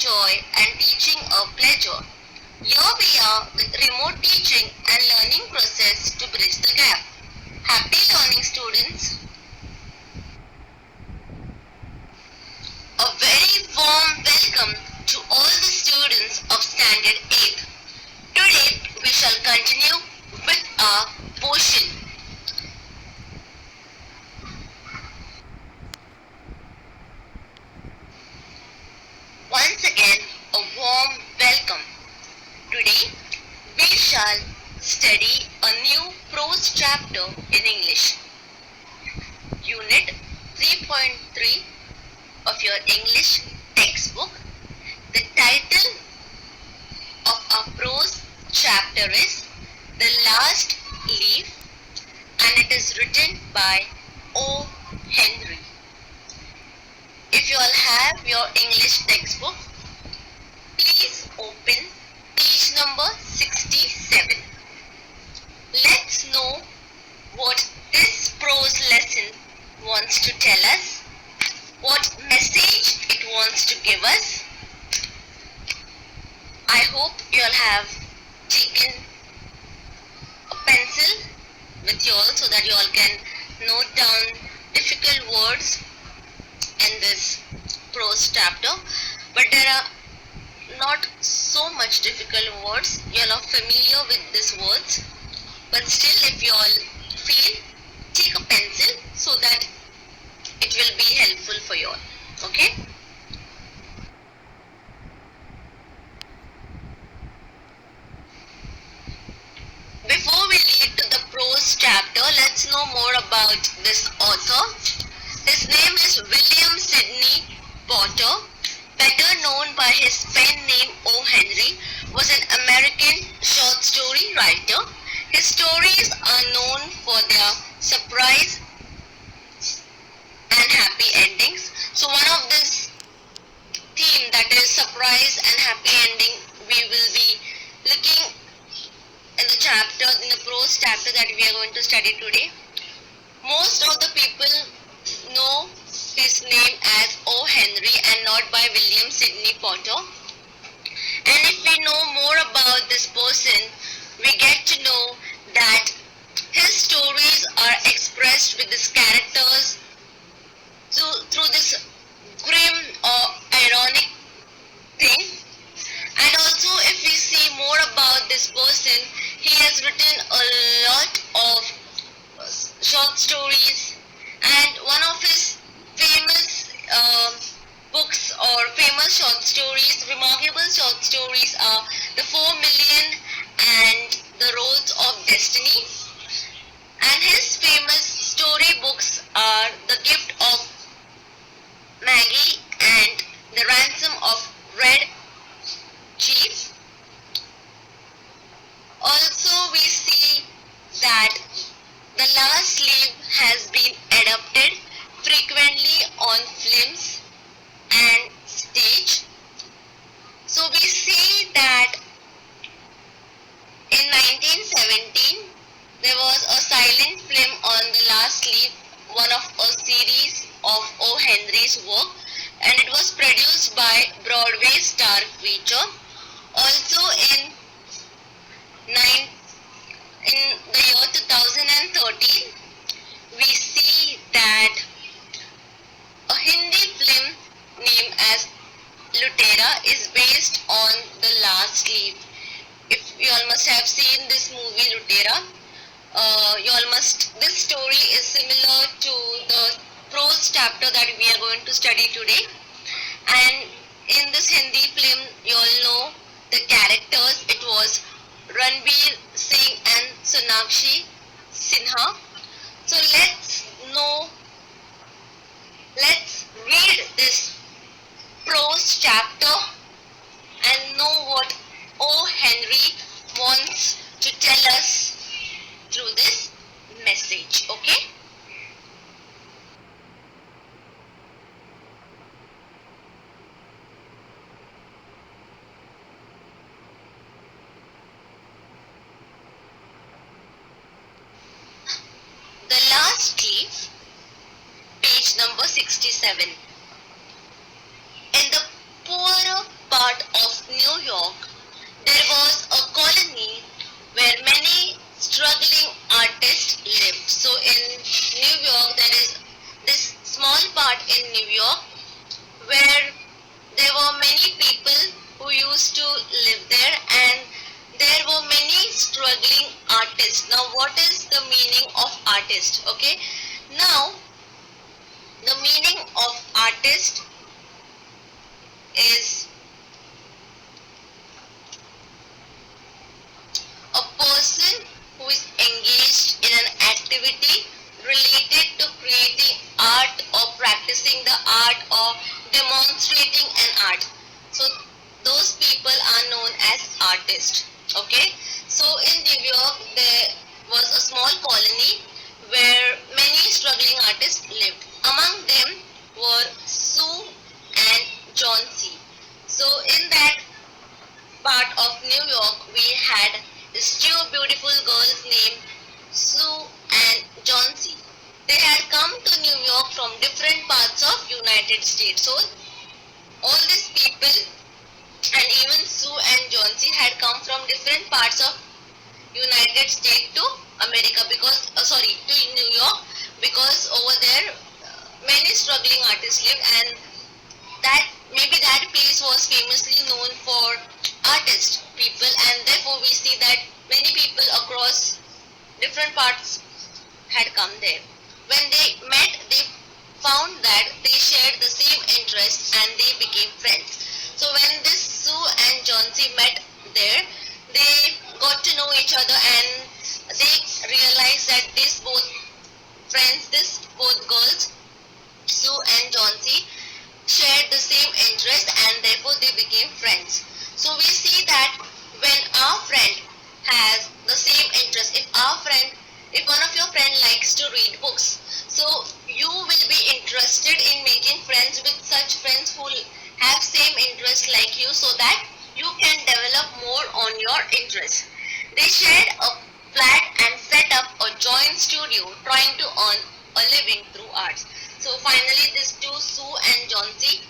joy and teaching a pleasure. Here we are with remote teaching and learning process to bridge the gap. Happy learning, students. A very warm welcome to all the students of Standard 8. Today we shall continue with our portion. Once again, a warm welcome. Today we shall study a new prose chapter in English. Unit 3.3 of your English textbook. The title of our prose chapter is The Last Leaf, and it is written by O. Henry. If you all have your English textbook, please open page number 67. Let's know what this prose lesson wants to tell us, what message it wants to give us. I hope you all have taken a pencil with you all so that you all can note down difficult words in this prose chapter, but there are not so much difficult words. You all are familiar with these words, but still, if you all feel, take a pencil so that it will be helpful for you all. Okay? Before we lead to the prose chapter, let's know more about this author. His name is William Sidney Potter, better known by his pen name O. Henry, was an American short story writer. His stories are known for their surprise and happy endings. So one of this theme, that is surprise and happy ending, we will be looking in the chapter, in the prose chapter that we are going to study today. Most of the people know his name as O. Henry and not by William Sidney Potter. And if we know more about this person, we get to know that his stories are expressed with his characters through this grim or ironic thing. And also, if we see more about this person, he has written a lot of short stories, and one of his famous books or famous short stories, remarkable short stories are The 4 Million and The Roads of Destiny. And his famous story books are The Gift of Maggie and The Ransom of Red Chief. Also, we see that The Last Leaf has been adapted frequently on films and stage. So we see that in 1917 there was a silent film on The Last Leaf, one of a series of O. Henry's work, and it was produced by Broadway Star Feature. Also in the year 2013, we see that a Hindi film named as Lutera is based on The Last Leaf. If you all must have seen this movie Lutera, this story is similar to the prose chapter that we are going to study today. And in this Hindi film, you all know the characters. It was Ranveer Singh and Sonakshi Sinha. So let's read this prose chapter and know what O. Henry wants to tell us through this message. Okay? The Last Leaf, page number 67. In the poorer part artist. Okay, now the meaning of artist is a person who is engaged in an activity related to creating art or practicing the art or demonstrating an art. So those people are known as artists. Okay, so in New York there was a small colony where many struggling artists lived. Among them were Sue and John C. So in that part of New York, we had these two beautiful girls named Sue and John C. They had come to New York from different parts of United States. So all these people and even Sue and John C had come from different parts of United States to America because to New York, because over there many struggling artists lived, and that maybe that place was famously known for artist people, and therefore we see that many people across different parts had come there. When they met, they found that they shared the same interests and they became friends. So when this Sue and John C met there, they got to know each other and they realized that these both friends, these both girls, Sue and John C, shared the same interest and therefore they became friends. So we see that when our friend has the same interest, if one of your friend likes to read books, so you will be interested in making friends with such friends who have same interest like you, so that you can develop more on your interest. They shared a flat and set up a joint studio trying to earn a living through arts. So finally these two, Sue and John C,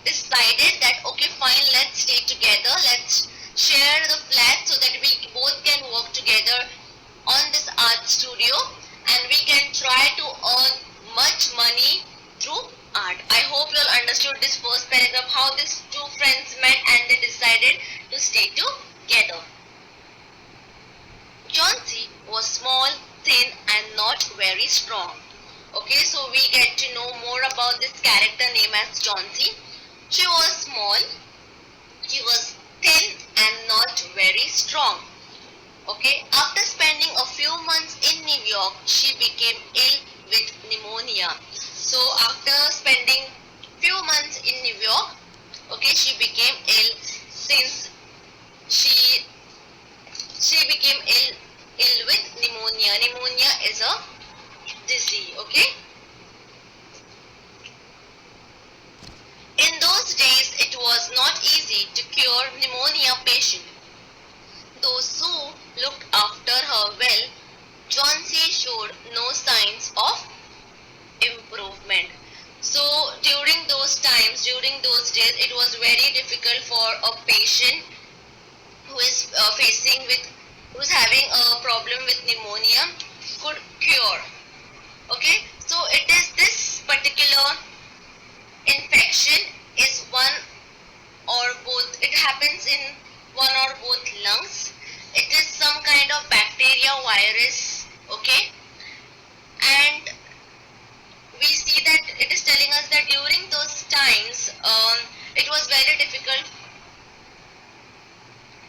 decided that okay fine, let's stay together, let's share the flat so that we both can work together on this art studio and we can try to earn much money through art. I hope you all understood this first paragraph, how these two friends met and they decided to stay together. John C was small, thin and not very strong. Okay, so we get to know more about this character named as John C. She was small, she was thin and not very strong. Okay, after spending a few months in New York, she became ill with pneumonia. So after spending few months in New York, okay, she became ill since she became ill with pneumonia. Pneumonia is a disease, okay? In those days, it was not easy to cure pneumonia patient. Though Sue looked after her well, John C showed no signs of improvement. So during those times, during those days, it was very difficult for a patient who is who's having a problem with pneumonia could cure. Okay, so it is this particular infection is one or both, it happens in one or both lungs. It is some kind of bacteria, virus, okay, and we see that it is telling us that during those times it was very difficult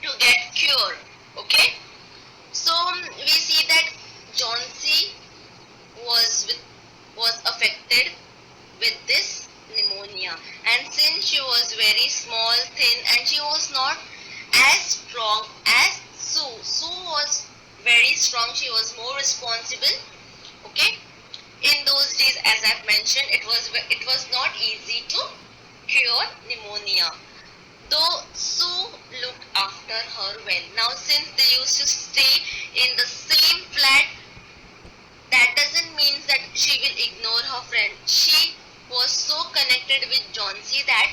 to get cure. Okay, so we see that John C was affected with this pneumonia, and since she was very small, thin, and she was not as strong as Sue. Sue was very strong, she was more responsible. Okay, in those days, as I've mentioned, it was not easy to cure pneumonia, though Sue looked after her well. Now since they used to stay in the same flat, that doesn't mean that she will ignore her friend. She was so connected with John C that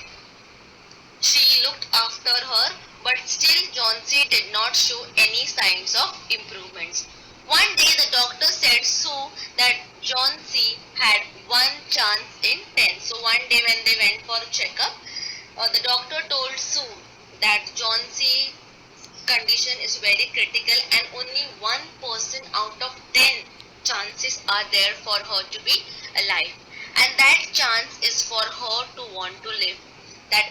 she looked after her, but still John C did not show any signs of improvements. One day the doctor said Sue that John C had one chance in 10. So one day when they went for a checkup, the doctor told Sue that John C's condition is very critical and only one person out of 10 chances are there for her to be alive, and that chance is for her to want to live. That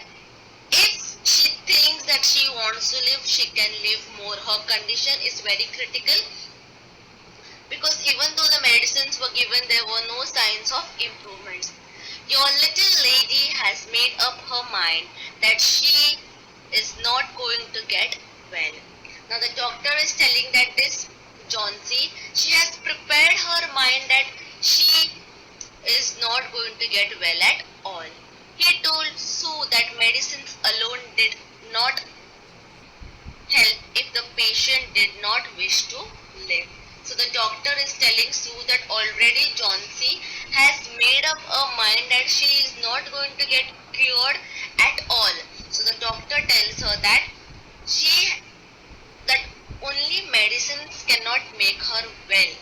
if she thinks that she wants to live, she can live more. Her condition is very critical, because even though the medicines were given, there were no signs of improvements. Your little lady has made up her mind that she is not going to get well. Now the doctor is telling that this Johnsy, she has prepared her mind that she is not going to get well at all. He told Sue that medicines alone did not help if the patient did not wish to live. So the doctor is telling Sue that already Johnsy has made up her mind that she is not going to get cured at all. So the doctor tells her that only medicines cannot make her well.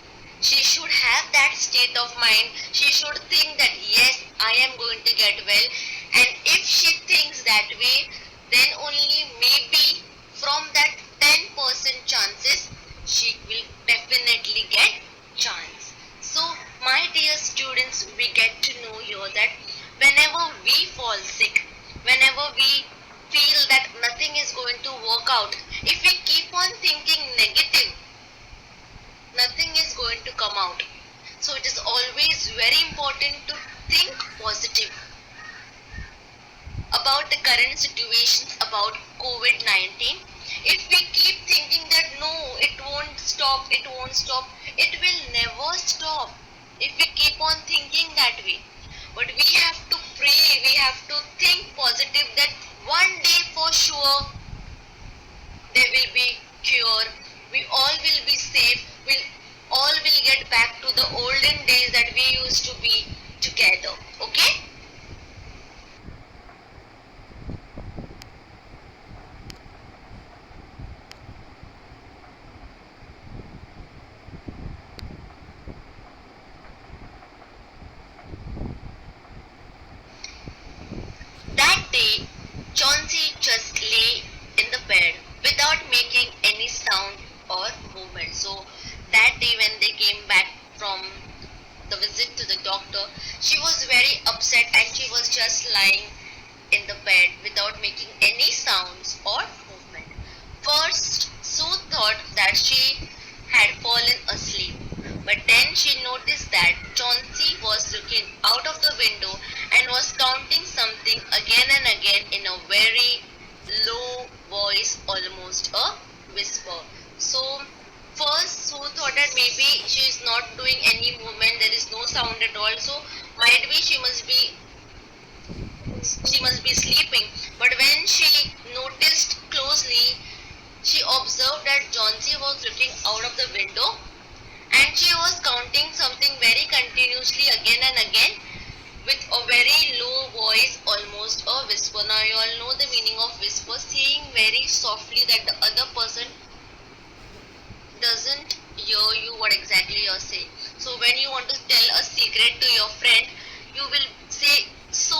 She should have that state of mind. She should think that yes, I am going to get well. And if she thinks that way, then only maybe from that 10% chances, she will definitely get chance. So my dear students, we get to know here that whenever we fall sick, whenever we feel that nothing is going to work out, if we keep on thinking negative, nothing is going to come out. So it is always very important to think positive about the current situations about COVID-19. If we keep thinking that no, it won't stop, it will never stop if we keep on thinking that way. But we have to pray, we have to think positive that one day for sure there will be cure, we all will be safe, we'll all will get back to the olden days that we used to be together. Okay? That day, Chauncey just lay in the bed without making any sound or movement. So that day when they came back from the visit to the doctor, she was very upset and she was just lying in the bed without making any sounds or movement. First, Sue thought that she had fallen asleep, but then she noticed that Chauncey was looking out of the window and was counting something again and again in a very low voice, almost a whisper. So first Sue thought that maybe she is not doing any movement, there is no sound at all. So might be she must be sleeping. But when she noticed closely, she observed that Johnsy was looking out of the window and she was counting something very continuously again and again with a very low voice, almost a whisper. Now you all know the meaning of whisper, saying very softly that the other person doesn't hear you what exactly you're saying. So when you want to tell a secret to your friend, you will say so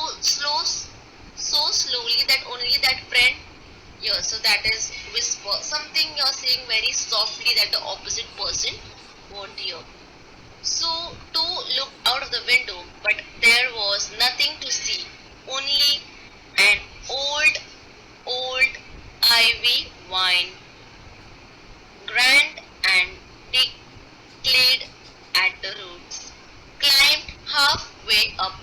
slowly that only that friend hears. So that is whisper. Something you're saying very softly that the opposite person won't hear. So to look out of the window, but there was nothing to see. Only an old ivy vine, grand and decayed at the roots, climbed halfway up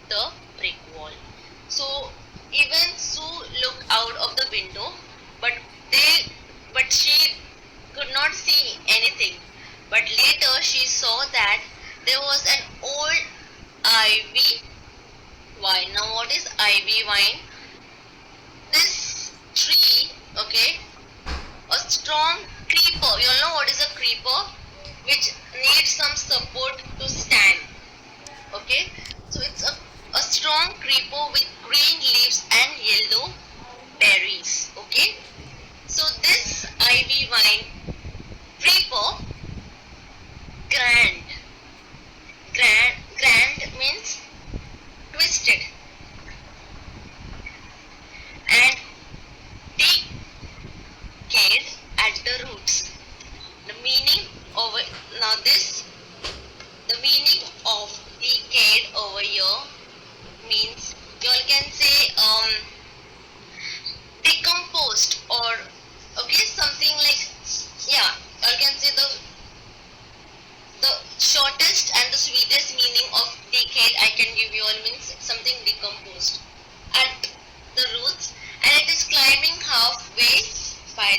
the brick wall. So even Sue looked out of the window, but she could not see anything. But later she saw that there was an old ivy vine. Now what is ivy vine? This tree, okay, a strong creeper. You all know what is a creeper? Which needs some support to stand. Okay, so it's a strong creeper with green leaves and yellow berries. Okay, so this ivy vine creeper, grand, grand means twisted, and decayed at the roots. The meaning of it, now this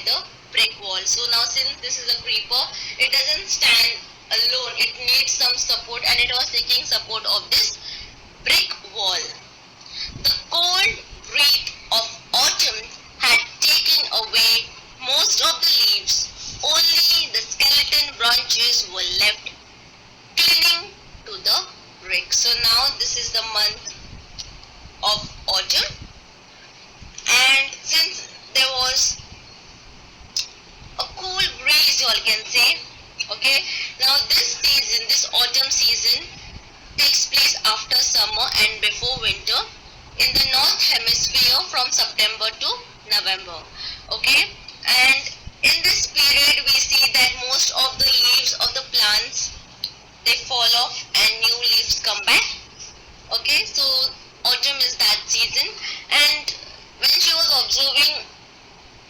the brick wall. So now since this is a creeper, it doesn't stand alone. It needs some support, and it was taking support of this brick wall. The cold breath of autumn had taken away most of the leaves. Only the skeleton branches were left clinging to the brick. So now this is the month of autumn, and since there was a cool breeze, you all can say, okay, now this season, this autumn season takes place after summer and before winter in the north hemisphere from September to November, okay, and in this period we see that most of the leaves of the plants, they fall off and new leaves come back, okay. So autumn is that season, and when she was observing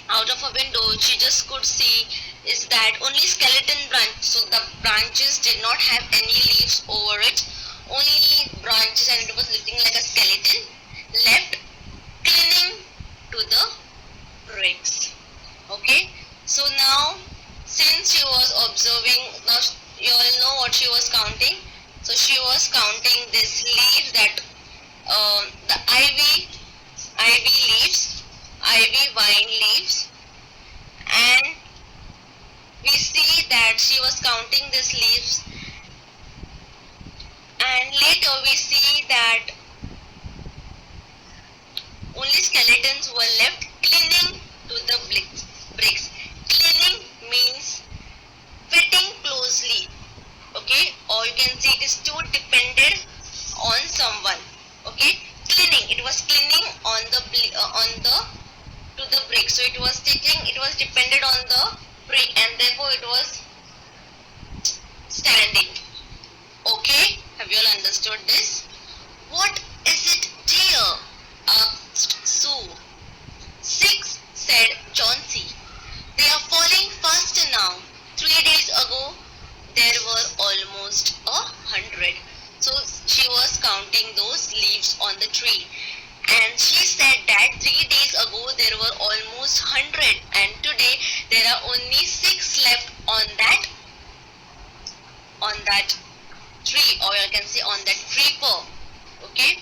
out of a window, she just could see is that only skeleton branch, so the branches did not have any leaves over it, only branches, and it was looking like a skeleton left clinging to the bricks, okay. So now since she was observing, now you all know what she was counting. So she was counting this leaves, that the ivy leaves, ivy vine leaves, and we see that she was counting these leaves, and later we see that only skeletons were left clinging to the bricks. Clinging means fitting closely, okay, or you can say it is too dependent on someone, okay. Clinging, it was clinging on the to the brick, so it was depended on the brick, and therefore it was standing, okay. Have you all understood this? What is it, dear? Asked Sue. 6, said Chauncey. They are falling faster now. 3 days ago, there were almost 100. So she was counting those leaves on the tree, and she said that 3 days ago there were almost 100, and today there are only 6 left on that tree, or you can say on that creeper, okay.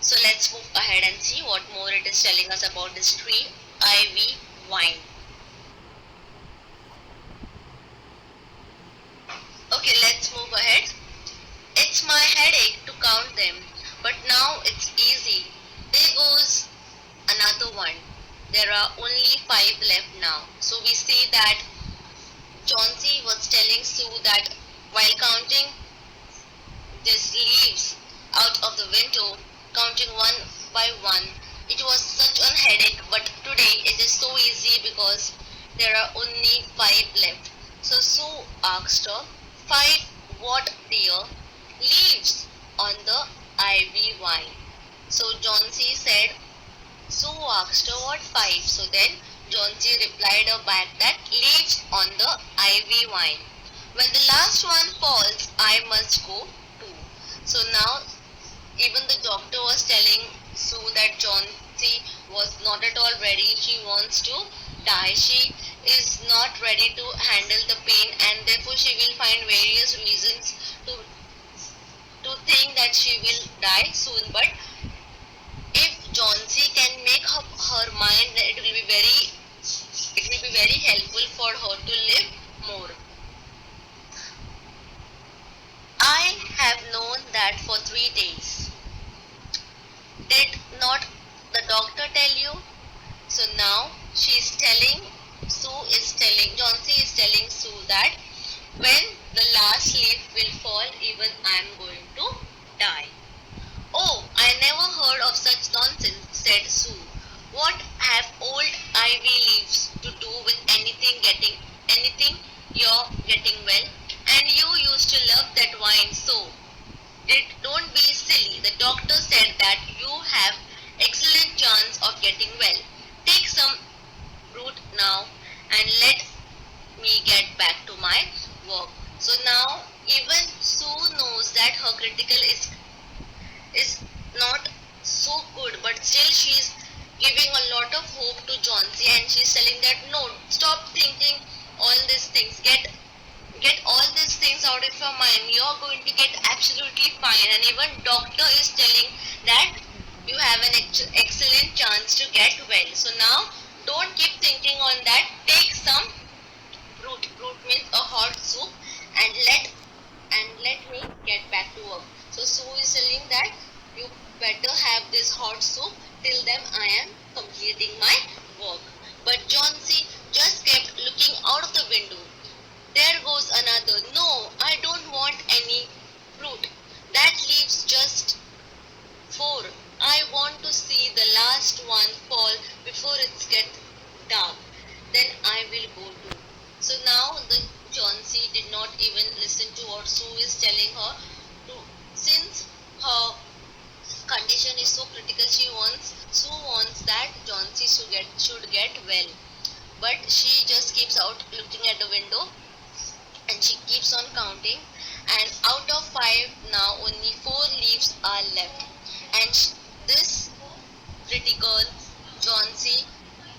So let's move ahead and see what more it is telling us about this tree, ivy vine. Okay, let's move ahead. It's my headache to count them, but now it's easy. There goes another one. There are only 5 left now. So we see that Chauncey was telling Sue that while counting these leaves out of the window, counting one by one, it was such a headache, but today it is so easy because there are only 5 left. So Sue asked her, 5 what, dear? Leaves on the ivy vine. So Chauncey said, Sue asked her what 5. So then Chauncey replied her back that leaves on the ivy vine. When the last one falls, I must go too. So now even the doctor was telling Sue that Chauncey was not at all ready. She wants to die. She is not ready to handle the pain, and therefore she will find various reasons to think that she will die soon. But if Chauncey can make up her mind, then it will be very helpful for her to live more. I have known that for 3 days. Did not the doctor tell you? So now Chauncey is telling Sue that when the last leaf will fall, even I am going to die. Oh, I never heard of such nonsense, said Sue. What have old ivy leaves to do with anything you're getting well? And you used to love that wine so. Don't be silly. The doctor said that you have excellent chance of getting well. Take some root now and let me get back to my work. So now even Sue knows that her critical is not so good, but still giving a lot of hope to Johnsy, and she's telling that no, stop thinking all these things. Get all these things out of your mind. You're going to get absolutely fine. And even doctor is telling that you have an excellent chance to get well. So now don't keep thinking on that. Take some root. Root means a hot soup, and let me get back to work. So Sue is telling that you better have this hot soup. Till then I am completing my work. But Johnsy just kept looking out of the window. There goes another. No, I don't want any fruit. That leaves just four. I want to see the last one fall before it gets dark. Then I will go too. So now the Johnsy did not even listen to what Sue is telling her. To, since her condition is so critical, Sue wants that Johnsy should get well. But she just keeps out looking at the window, and she keeps on counting, and out of five now only four leaves are left. And this pretty girl Johnsy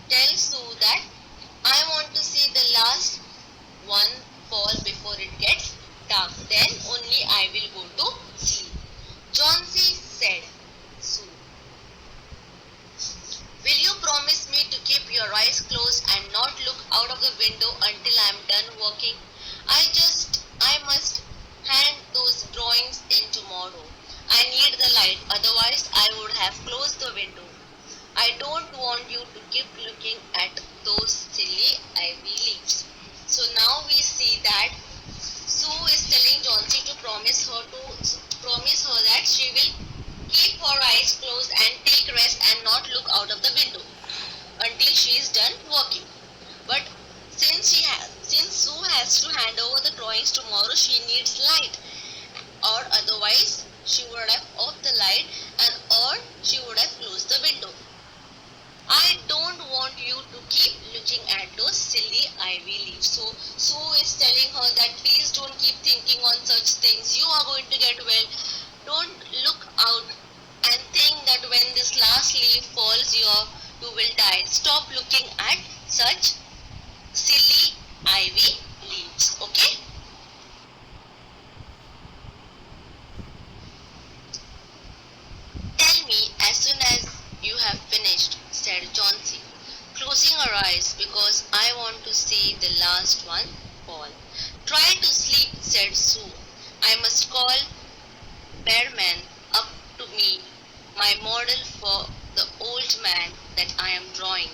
tells Sue that I want to see the last one fall before it gets dark, then only I will go to sleep. Johnsy said, Sue, will you promise me to keep your eyes closed and not look out of the window until I am done working? I must hand those drawings in tomorrow. I need the light, otherwise I would have closed the window. I don't want you to keep looking at those silly ivy leaves. So now we see that Sue is telling Johnsy to promise her that she will keep her eyes closed and take rest and not look out of the window until she is done working. But since Sue has to hand over the drawings tomorrow, she needs light, or otherwise she would have off the light, and or she would have closed the window. I don't want you to keep looking at those silly ivy leaves. So Sue is telling her that please don't keep thinking on such things. You are going to get well. Don't look out and think that when this last leaf falls, you will die. Stop looking at such silly ivy leaves. Okay? Tell me as soon as you have finished, said Johnsy, closing her eyes because I want to see the last one fall. Try to sleep, said Sue. I must call Bearman up to me, my model for the old man that I am drawing.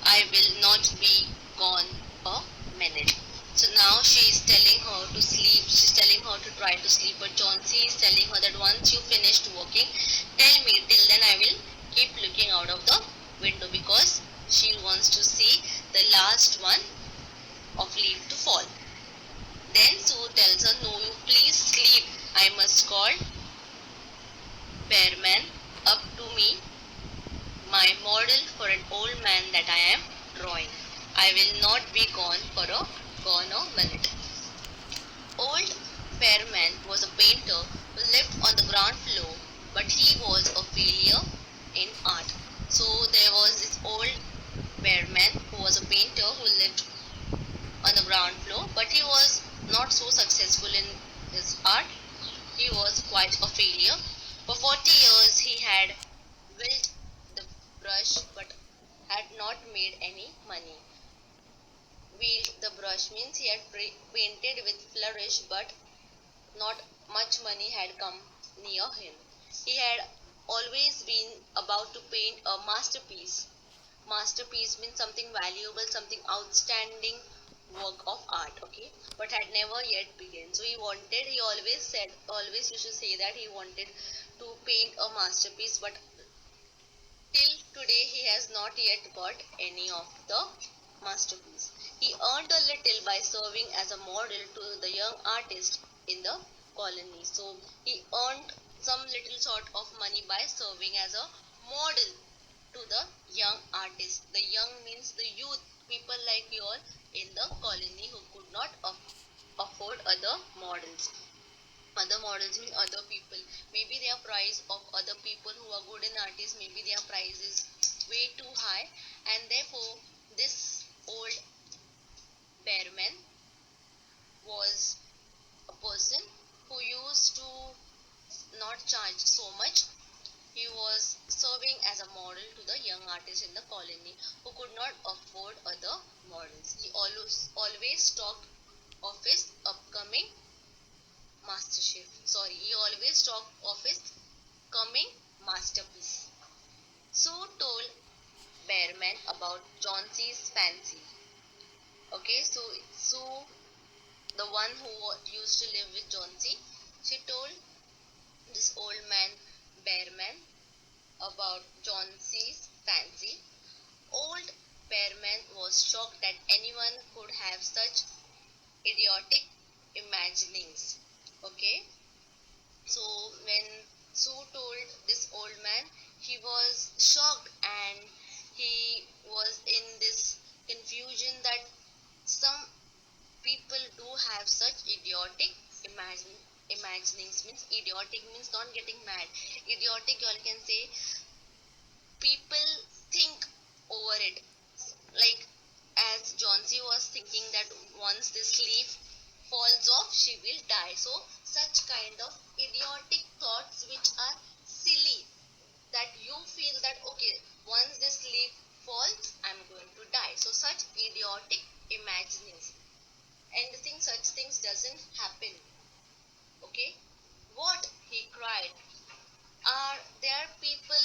I will not be gone a minute. So now she is telling her to sleep. She's telling her to try to sleep. But Chauncey is telling her that once you finished working, tell me. Till then I will keep looking out of the window because she wants to see the last one of leaf to fall. Then Sue tells her, no, you please sleep. I must call Bearman up to me, my model for an old man that I am drawing. I will not be gone a minute. Old Fairman was a painter who lived on the ground floor, but he was a failure in art. So there was this old Fairman who was a painter who lived on the ground floor, but he was not so successful in his art. He was quite a failure. For 40 years he had built the brush but had not made any money. Wield the brush means he had painted with flourish but not much money had come near him. He had always been about to paint a masterpiece. Masterpiece means something valuable, something outstanding work of art, okay, but had never yet begun. So he always used to say that he wanted to paint a masterpiece, but till today he has not yet got any of the masterpiece. He earned a little by serving as a model to the young artist in the colony. So he earned some little sort of money by serving as a model to the young artist. The young means the youth, people like you all in the colony who could not afford other models. Other models mean other people. Maybe their price of other people who are good in artists, maybe their price is way too And therefore, this old bearman was a person who used to not charge so much. He was serving as a model to the young artists in the colony who could not afford other models. He always talked of his upcoming he always talked of his coming masterpiece. Sue told Bearman about Chauncey's fancy. Okay, so Sue, the one who used to live with Chauncey, she told this old man, Bearman, about Chauncey's fancy. Old Bearman was shocked that anyone could have such idiotic imaginings. Okay, so when Sue told this old man, he was shocked and he was in this confusion that some people do have such idiotic imaginings. Means idiotic means not getting mad. Idiotic, you all can say people think over it. Like as Johnsy was thinking that once this leaf falls off, she will die. So such kind of idiotic thoughts which are silly, that you feel that okay, once this leaf falls, I'm going to die. So such idiotic imaginings. And the thing, such things doesn't happen. Okay? What? He cried. Are there people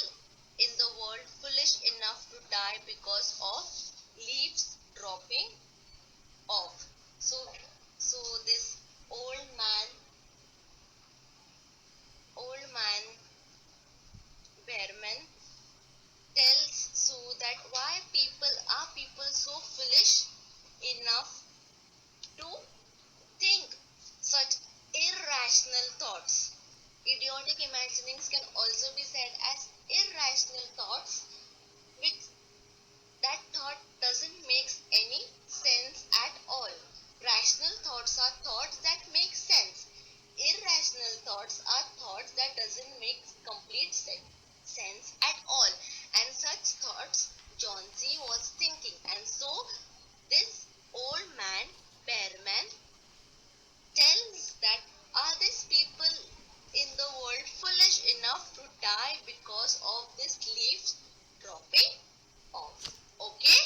in the world foolish enough to die because of leaves dropping off? So this old man, old man Bearman tells Sue that why people so foolish enough to think such irrational thoughts. Idiotic imaginings can also be said as irrational thoughts, which that thought doesn't make any sense at all. Rational thoughts are thoughts that make sense. Irrational thoughts are thoughts that doesn't make complete sense at all. And such thoughts John C. was thinking. And so this old man, Bearman, tells that are these people in the world foolish enough to die because of this leaves dropping off? Okay?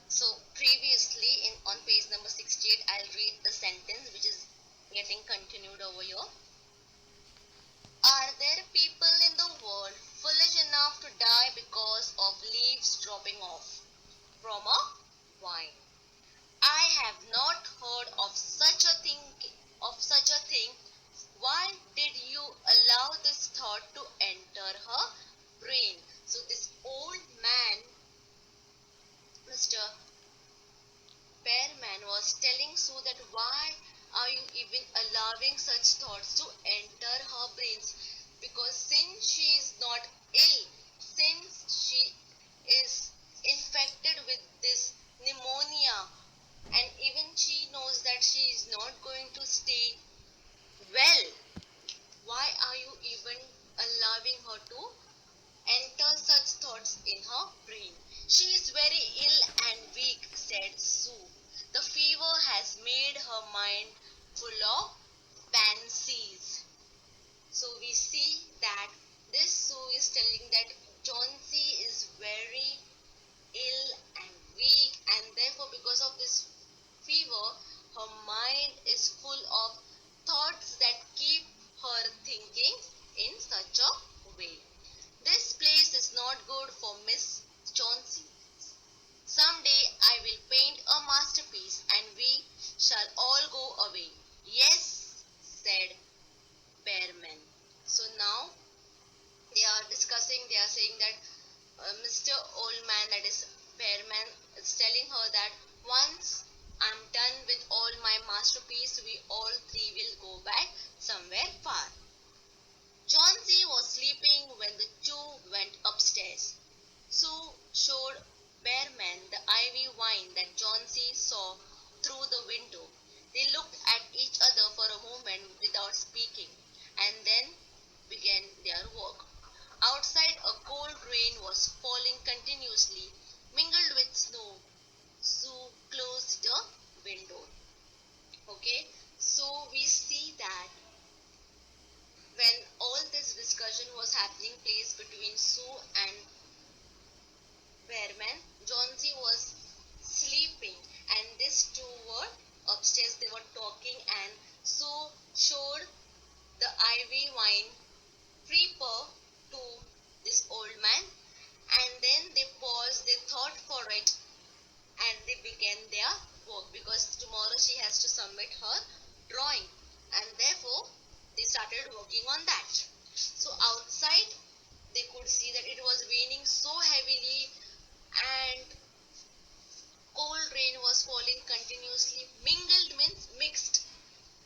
So previously in on page number 68, I'll read the sentence which is getting continued over here. Are there people in the world foolish enough to die because of leaves dropping off from a vine? I have not heard of such a thing. Why did you allow this thought to enter her brain? So this old man, Mr. Bearman, was telling Sue that why are you even allowing such thoughts to enter her brains? Because since she is not ill, since she is infected with this pneumonia, and even she knows that she is not going to stay well, why are you even allowing her to enter such thoughts in her brain? She is very ill and weak, said Sue. The fever has made her mind full of fancies. So we see that this Sue is telling that Chauncey is very ill and weak, and therefore because of this fever, her mind is full of thoughts that keep her thinking in such a way. This place is not good for Miss Chauncey. Someday I will paint a masterpiece and we shall all go away. Yes, said Bearman. So now they are saying that Mr. Old Man, that is Bearman, is telling her that once I'm done with all my masterpiece, we all three will go back somewhere far. Chauncey was sleeping when the two went upstairs. Sue showed Bearman the ivy vine that Chauncey saw through the window. They looked at each other for a moment without speaking, and then began their work. Outside, a cold rain was falling continuously, mingled with snow. Sue closed the window. Okay, so we see that when all this discussion was happening place between Sue and Bearman, Johnsy was sleeping, and these two were upstairs. They were talking, and Sue showed the ivy wine creeper to this old man, and then they paused, they thought for it, and they began their work because tomorrow she has to submit her drawing, and therefore they started working on that. So outside they could see that it was raining so heavily, and cold rain was falling continuously. Mingled means mixed.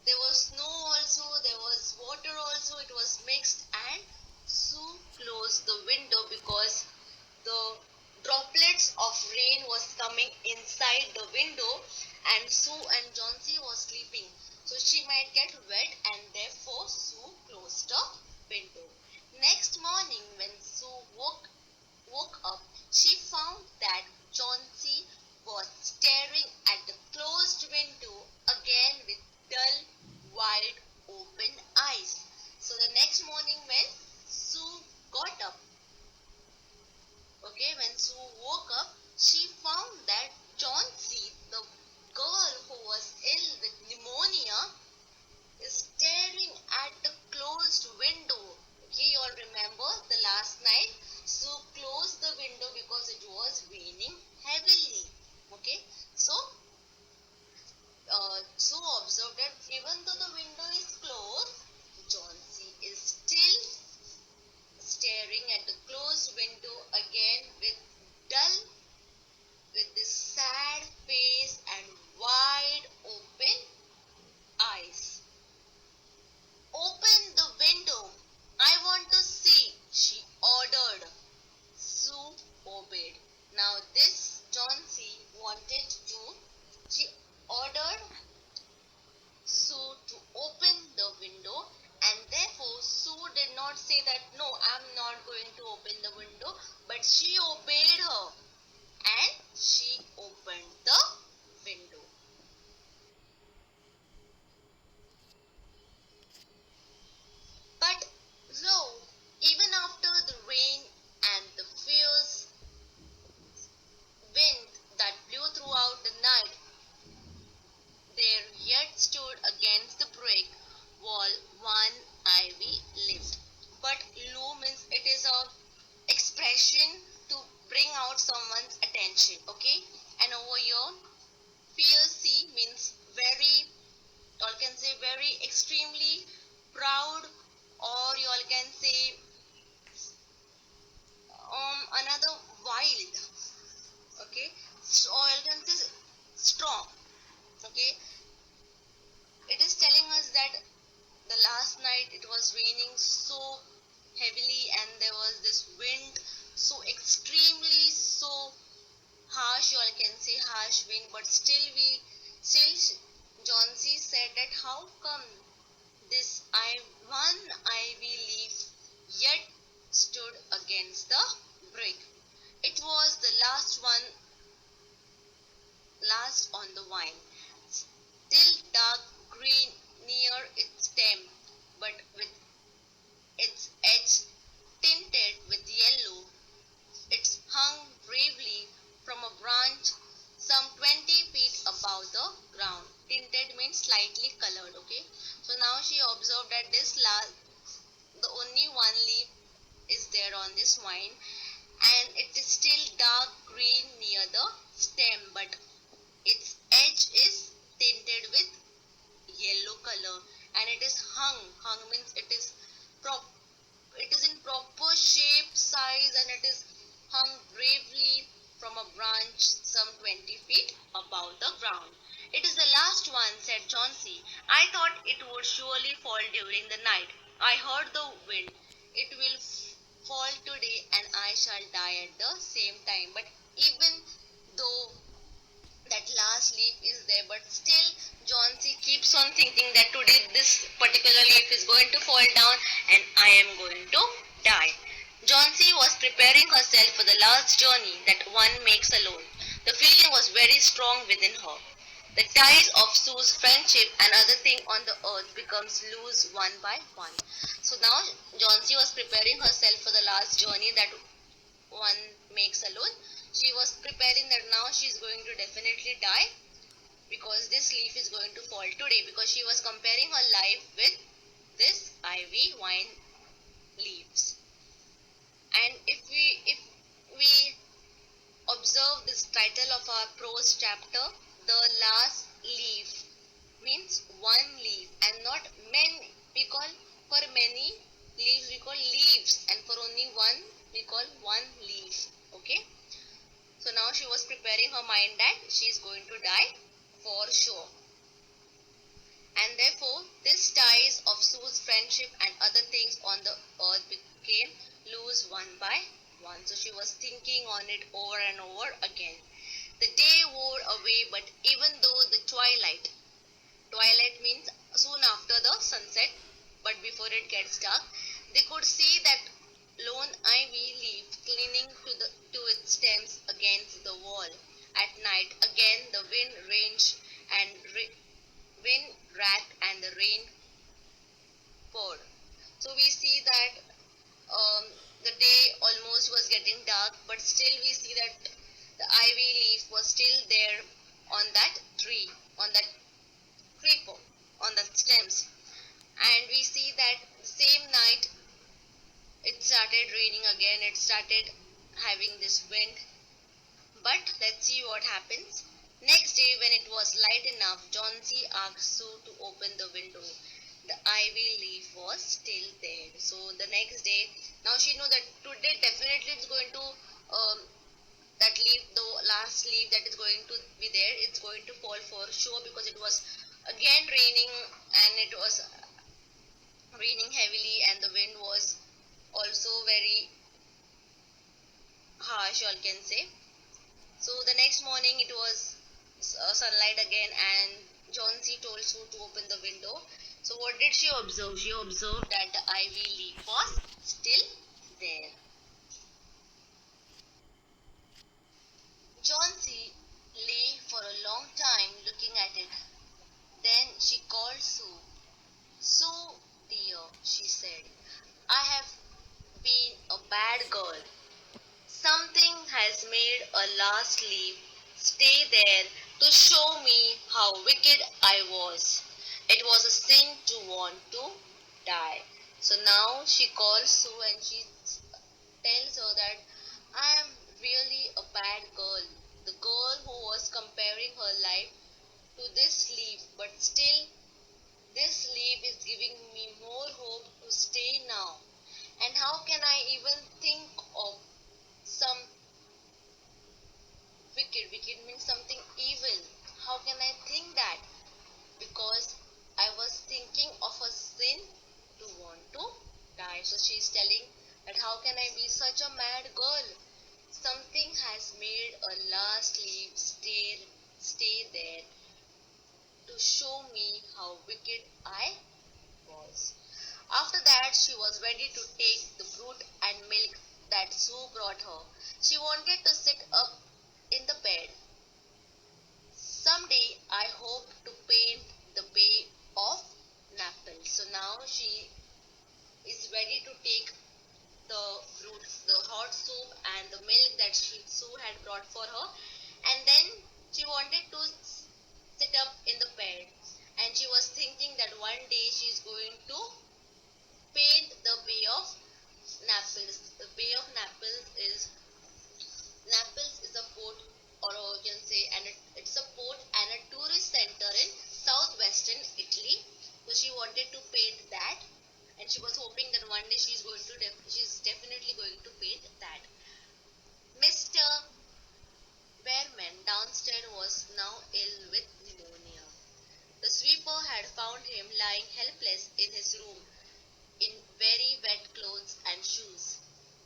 There was snow also, there was water also, it was mixed, and Sue closed the window because the droplets of rain was coming inside the window, and Sue and Johnsy was sleeping. So she might get wet, and therefore Sue closed the window. Next morning when Sue woke up, she found that Johnsy was staring at the closed window again with dull, wide open eyes. So the next morning when Sue got up, okay, when Sue woke up, she found that Johnsy, the girl who was ill with pneumonia, is staring at the closed window. Okay, you all remember the last night Sue closed the window because it was raining heavily. Okay, so Sue observed that even though the window is closed, Johnsy is still staring at the closed window again with dull, with this sad face and wide open eyes. Open the window. I want to see, she ordered. Sue obeyed. Now this Johnsy wanted to, she ordered Sue to open the window, and therefore Sue did not say that no, I'm not going to open the window, but she obeyed her, and she opened the window. But lo, even after the rain and the fierce wind that blew throughout the night, there yet stood against the brick wall one ivy leaf. But lo means it is a expression to bring out someone's attention, okay? And over here, fiercely means very, you all can say very extremely proud, or you all can say another wild, okay? So, or you can say strong, okay? It is telling us that the last night it was raining so heavily, and there was this wind so extremely so harsh, you all can say harsh wind, but still Johnsy said that how come this one ivy leaf yet stood against the brick. It was the last one, last on the vine, still dark green near its stem, but with its edge tinted with yellow. It hung bravely from a branch some 20 feet above the ground. Tinted means slightly colored, okay? So now she observed that this last, the only one leaf is there on this vine, and it is still dark green near the stem, but its edge is tinted with yellow color, and it is hung means it is in proper shape, size, and it is hung bravely from a branch some 20 feet above the ground. It is the last one, said Chauncey. I thought it would surely fall during the night. I heard the wind. It will fall today, and I shall die at the same time. But even though that last leaf is there, but still John C keeps on thinking that today this particular leaf is going to fall down and I am going to die. John C was preparing herself for the last journey that one makes alone. The feeling was very strong within her. The ties of Sue's friendship and other thing on the earth becomes loose one by one. So now John C was preparing herself for the last journey that one makes alone. She was preparing that now she is going to definitely die because this leaf is going to fall today, because she was comparing her life with this ivy vine leaves. And if we observe this title of our prose chapter, the last leaf means one leaf and not many. We call for many leaves we call leaves, and for only one we call one leaf. Okay. So now she was preparing her mind that she is going to die for sure. And therefore, this ties of Sue's friendship and other things on the earth became loose one by one. So she was thinking on it over and over again. The day wore away, but even though the twilight means soon after the sunset, but before it gets dark, they could see that lone ivy leaf clinging to its stems against the wall. At night, again the and wind racked and the rain poured. So we see that um, the day almost was getting dark, but still we see that the ivy leaf was still there on that tree, on that creeper, on the stems. And we see that the same night it started raining again, it started having this wind. But let's see what happens. Next day, when it was light enough, Johnsy asked Sue to open the window. The ivy leaf was still there. So the next day, now she know that today definitely it's going to that leaf, the last leaf that is going to be there, it's going to fall for sure, because it was again raining, and it was raining heavily, and the wind was also very harsh, all can say. So the next morning it was sunlight again, and Johnsy told Sue to open the window. So what did she observe? She observed that the ivy leaf was still there. Johnsy lay for a long time looking at it. Then she called Sue. Sue, dear, she said, I have been a bad girl. Something has made a last leaf stay there to show me how wicked I was. It was a sin to want to die. So now she calls Sue and she tells her that I am really a bad girl. The girl who was comparing her life to this leaf, but still this leaf is giving me more hope to stay now. And how can I even think of some wicked? Wicked means something evil. How can I think that? Because I was thinking of a sin to want to die. So she is telling that how can I be such a mad girl? Something has made a last leaf stay there to show me how wicked I was. After that, she was ready to take the fruit and milk that Sue brought her. She wanted to sit up in the bed. Someday I hope to paint the Bay of Naples. So now she is ready to take the fruits, the hot soup and the milk that Sue had brought for her. And then she wanted to sit up in the bed. And she was thinking that one day she is going to paint the Bay of Naples. The Bay of Naples is a port, or you can say, and it's a port and a tourist center in southwestern Italy. So she wanted to paint that, and she was hoping that one day she's definitely going to paint that. Mr. Behrman downstairs was now ill with pneumonia. The sweeper had found him lying helpless in his room in very wet clothes and shoes.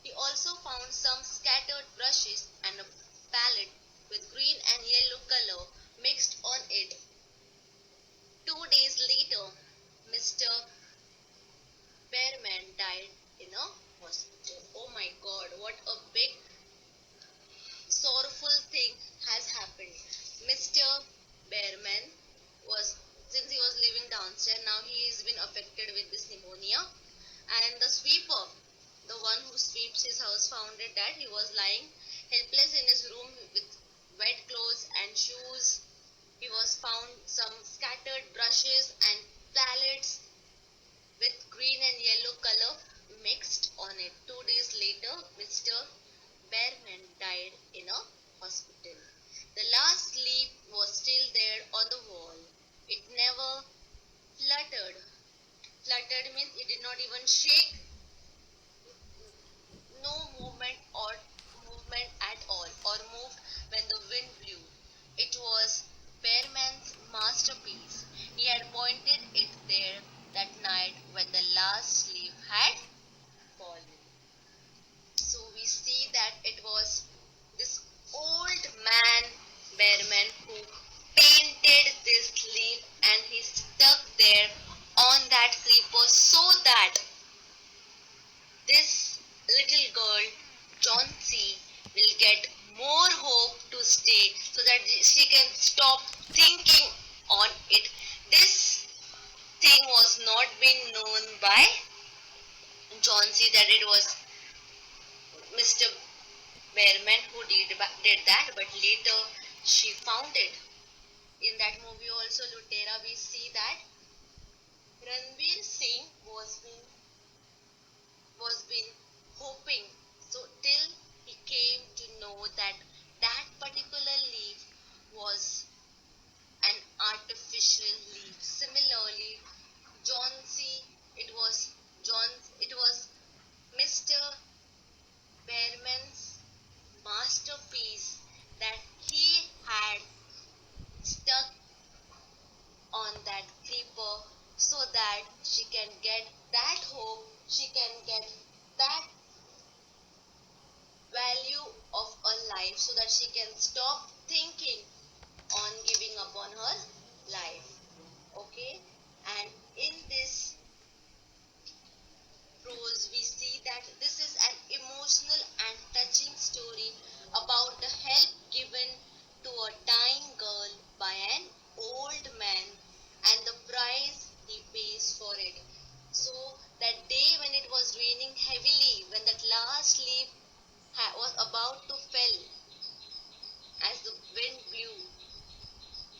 He also found some scattered brushes and a palette with green and yellow color mixed on it. 2 days later, Mr. Bearman died in a hospital. Oh my god, what a big sorrowful thing has happened. Mr. Bearman was, since he was living downstairs, now he has been affected with this pneumonia. And the sweeper, the one who sweeps his house, found it that he was lying helpless in his room with wet clothes and shoes. He was found some scattered brushes and palettes with green and yellow color mixed on it. 2 days later, Mr. Bearman died in a hospital. The last leaf was still there on the wall. It never fluttered. Fluttered means it did not even shake. No movement at all, or moved when the wind blew. It was Bearman's masterpiece. He had pointed it there that night when the last leaf had fallen. So we see that it was this old man, Bearman, who painted this leaf and he stuck there on that creeper so that this little girl, Johnsy, will get more hope to stay so that she can stop thinking on it. This thing was not been known by Johnsy that it was Mr. Bearman who did that, but later she found it. In that movie also, Lutera, we see that Ranveer Singh was been hoping, so till he came to know that that particular leaf was an artificial leaf. Similarly, Johnsy, it was Mr. Bearman's masterpiece that he had stuck on that creeper so that she can get that hope, she can get that value of a life so that she can stop thinking on giving up on her life. Okay, and in this prose we see that this is an emotional and touching story about the help given to a dying girl by an old man and the price he pays for it. So that day when it was raining heavily, when that last leaf was about to fall as the wind blew,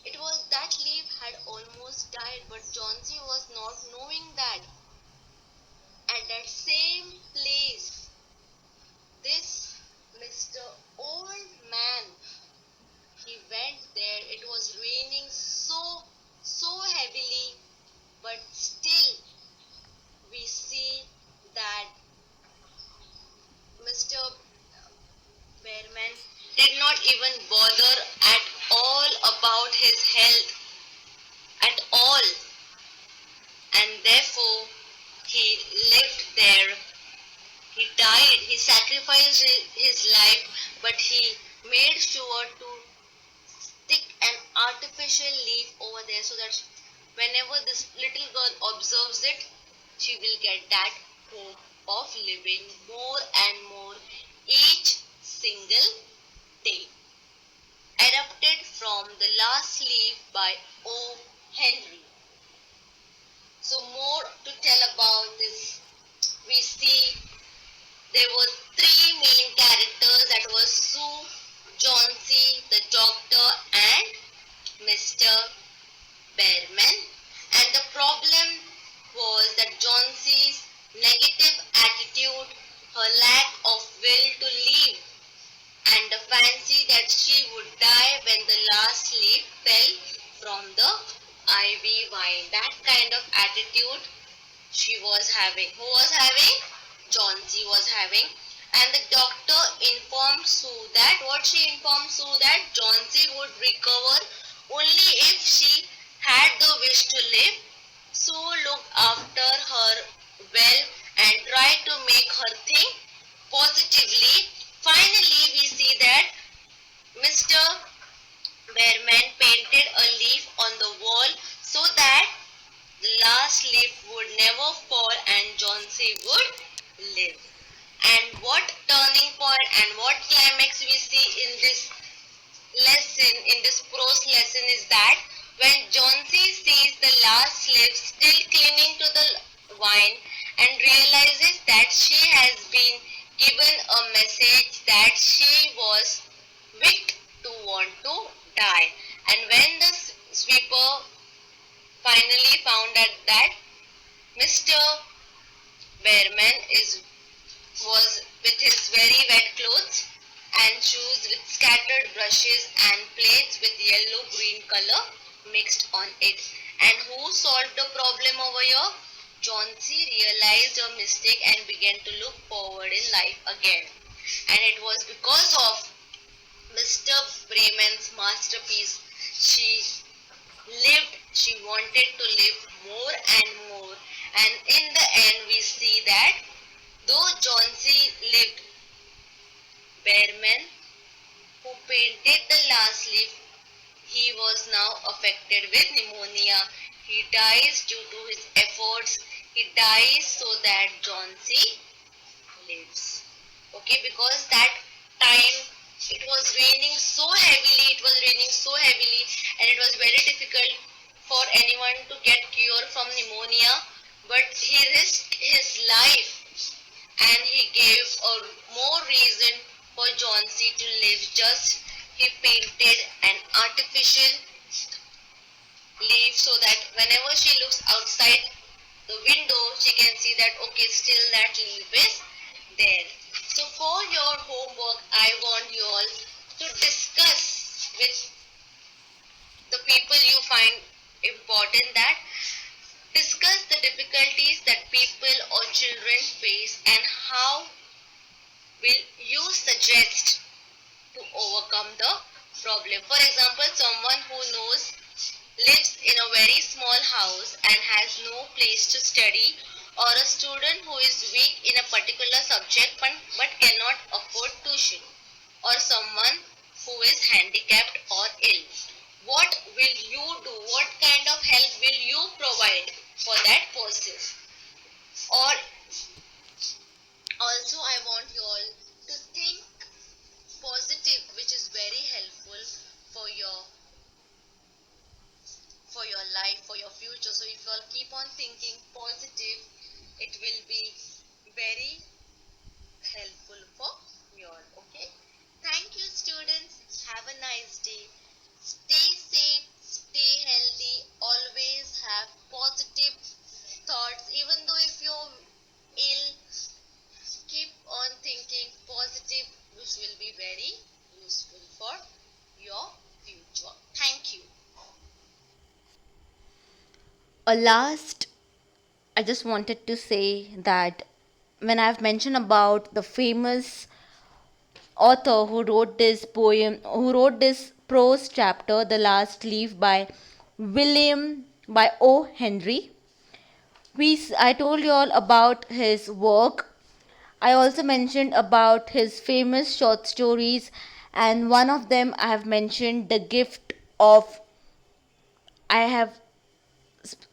it was that leaf had almost died, but Johnsy was not knowing that at that same place, this Mr. Old Man, he went there. It was raining so heavily, but still we see that Mr. Bearman did not even bother at all about his health at all, and therefore he lived there. He died, he sacrificed his life, but he made sure to stick an artificial leaf over there so that whenever this little girl observes it, she will get that hope of living more and more each single day. Adapted from The Last Leaf by O. Henry. So more to tell about this. We see there were three main characters, that was Sue, Johnsy, the doctor, and Mr. Bearman. And the problem was that Johnsy's negative attitude, her lack of will to live, and the fancy that she would die when the last leaf fell from the ivy vine. That kind of attitude she was having. Who was having? Johnsy was having. And the doctor informed Sue that, what she informed Sue, that Johnsy would recover only if she had the wish to live. Sue looked after her well and tried to make her think positively. Finally, we see that Mr. Jhansi would live. And what turning point and what climax we see in this lesson, in this prose lesson, is that when Jhansi sees the last slave still clinging to the wine and realizes that she has been given a message that she was wicked to want to die. And when the sweeper finally found out that Mr. Bearman was with his very wet clothes and shoes with scattered brushes and plates with yellow green color mixed on it. And who solved the problem over here? Chauncey realized her mistake and began to look forward in life again. And it was because of Mr. Bremen's masterpiece she she wanted to live more and more. And in the end, we see that though Chauncey lived, Bearman, who painted the last leaf, he was now affected with pneumonia. He dies due to his efforts. He dies so that Chauncey lives. Okay, because that time it was raining so heavily, and it was very difficult for anyone to get cure from pneumonia. But he risked his life and he gave a more reason for Chauncey to live. Just he painted an artificial leaf so that whenever she looks outside the window, she can see that okay, still that leaf is there. So for your homework, I want you all to discuss with the people you find important, that discuss the difficulties that people or children face and how will you suggest to overcome the problem. For example, someone who knows lives in a very small house and has no place to study, or a student who is weak in a particular subject but cannot afford tuition, or someone who is handicapped or ill. What will you do? What kind of help will you provide for that person? Or also I want you all to think positive, which is very helpful for your life, for your future. So if you all keep on thinking positive, it will be very helpful for you all. Okay. Thank you, students. Have a nice day. Stay safe, stay healthy, always have positive thoughts. Even though if you're ill, keep on thinking positive, which will be very useful for your future. Thank you. Last, I just wanted to say that when I've mentioned about the famous author who wrote this prose chapter, The Last Leaf by O. Henry, I told you all about his work. I also mentioned about his famous short stories, and one of them I have mentioned the gift of. I have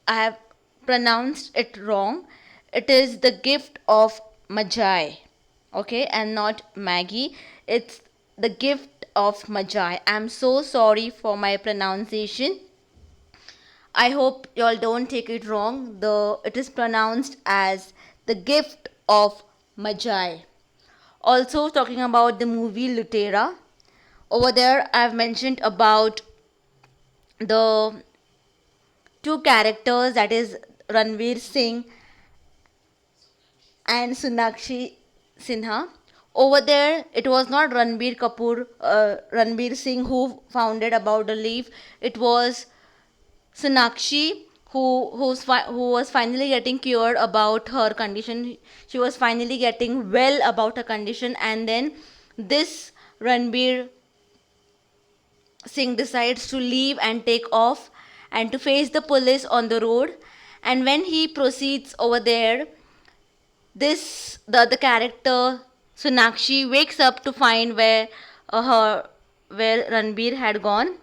I have pronounced it wrong. It is the gift of Magi. Okay, and not Maggie. It's the gift of Magi. I'm so sorry for my pronunciation. I hope y'all don't take it wrong. It is pronounced as the gift of Magi. Also talking about the movie Lutera. Over there I've mentioned about the two characters, that is Ranveer Singh and Sonakshi Sinha. Over there, it was not Ranveer Singh who founded about the leaf. It was Sonakshi who was finally getting cured about her condition. She was finally getting well about her condition, and then this Ranveer Singh decides to leave and take off and to face the police on the road. And when he proceeds over there, the other character Sonakshi wakes up to find where Ranbir had gone,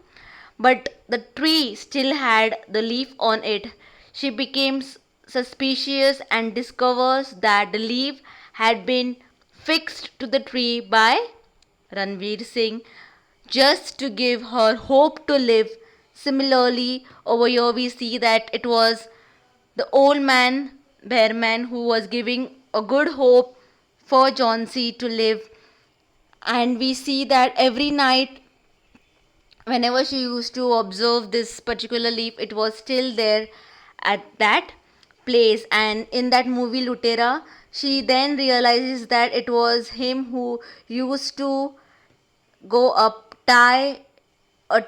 but the tree still had the leaf on it. She became suspicious and discovers that the leaf had been fixed to the tree by Ranveer Singh just to give her hope to live. Similarly, over here we see that it was the old man, Bearman, who was giving a good hope for Johnsy to live. And we see that every night, whenever she used to observe this particular leaf, it was still there at that place. And in that movie Lutera, she then realizes that it was him who used to go up, a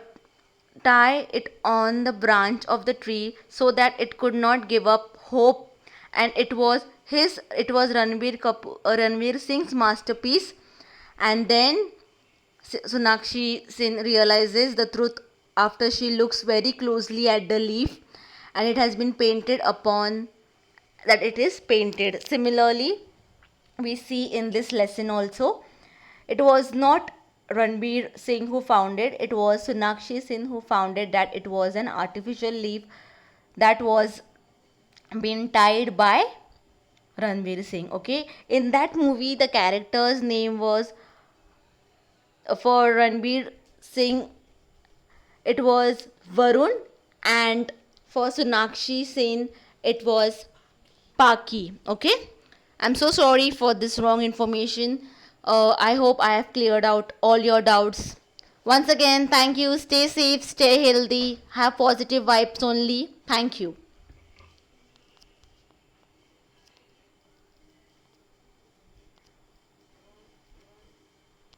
tie it on the branch of the tree so that it could not give up hope. And it was Ranveer Singh's masterpiece. And then Sonakshi Sin realizes the truth after she looks very closely at the leaf, and it has been painted upon that it is painted. Similarly, we see in this lesson also, it was not Ranveer Singh who found it, it was Sonakshi Sin who found it, that it was an artificial leaf that was being tied by Ranveer Singh. Okay, in that movie, the character's name was for Ranveer Singh, it was Varun, and for Sonakshi Sin, it was Paki. Okay, I'm so sorry for this wrong information. I hope I have cleared out all your doubts. Once again, thank you. Stay safe, stay healthy, have positive vibes only. Thank you.